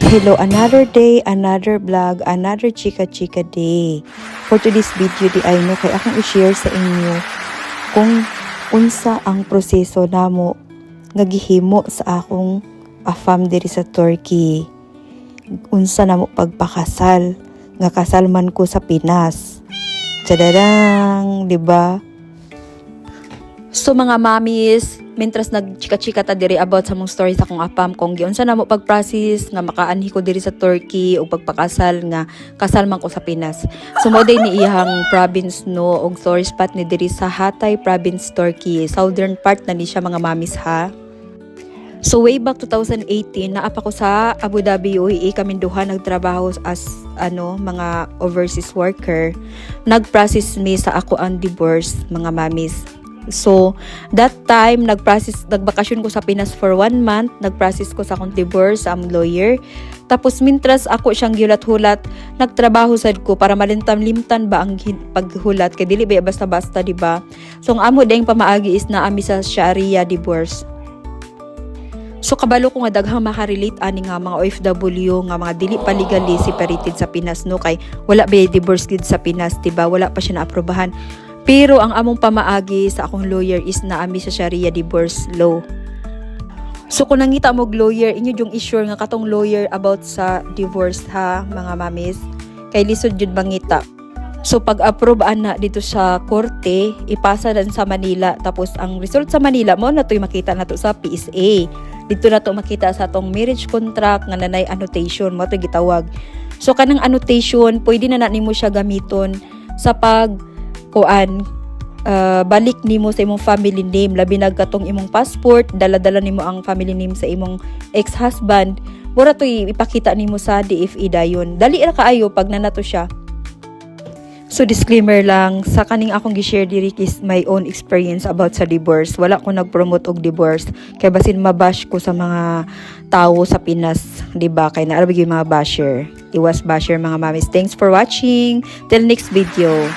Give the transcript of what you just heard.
Hello, another day, another vlog, another chika-chika day. For today's video, di ay no, kay akong i-share sa inyo kung unsa ang proseso namo nga gihimo sa akong afam diri sa Turkey. Unsa namo pagpakasal, nga kasal man ko sa Pinas. Tadadang, di ba? So mga mamis, mentras nagchika-chika ta diri about sa mong story sa akong apam kung giunsa namo pag-process nga makaanhi ko diri sa Turkey o pagpakasal nga kasal man ko sa Pinas. So mo day ni iyang province no og tourist spot ni diri sa Hatay province, Turkey. Southern part na ni siya mga mamis ha. So way back 2018 naapa ko sa Abu Dhabi, UAE, kami duha nagtrabaho as mga overseas worker. Nag-process mi sa ako ang divorce mga mamis. So, that time, nagbakasyon ko sa Pinas for 1 month. Nag-process ko sa akong divorce sa among lawyer. Tapos, mintras ako siyang giulat-hulat, nagtrabaho sad ko para malintam-limtan ba ang paghulat. Kaya dili ba basta-basta, diba? So, ang amo dahing pamaagi is na ami sa Sharia divorce. So, kabalo ko nga daghang makarelate ani nga mga OFW nga mga dili pa legally separated sa Pinas, no? Kay wala ba divorce gid sa Pinas, diba? Wala pa siya na-aprobahan. Pero ang among pamaagi sa akong lawyer is naami sa Sharia divorce law. So kung nangita mo lawyer, inyo yung issue nga katong lawyer about sa divorce ha mga mamis. Kay lisod jud bangita. So pag-approve na dito sa korte, ipasa dan sa Manila. Tapos ang result sa Manila mo na to'y makita na to sa PSA. Dito na to makita sa atong marriage contract nga nanay annotation mo to gitawag. So kanang annotation, pwede na nimo siya gamiton sa balik nimo sa imong family name, labi na katong imong passport, dala-dala nimo ang family name sa imong ex-husband, mura to ipakita nimo sa DFE dayon. Dali ra kaayo pag nanato siya. So disclaimer lang, sa kaning akong gi-share diri is my own experience about sa divorce. Wala ko nag-promote og divorce kay basin mabash ko sa mga tao sa Pinas, di ba? Kay naarabig yung mga basher. Iwas basher mga mamis. Thanks for watching. Till next video.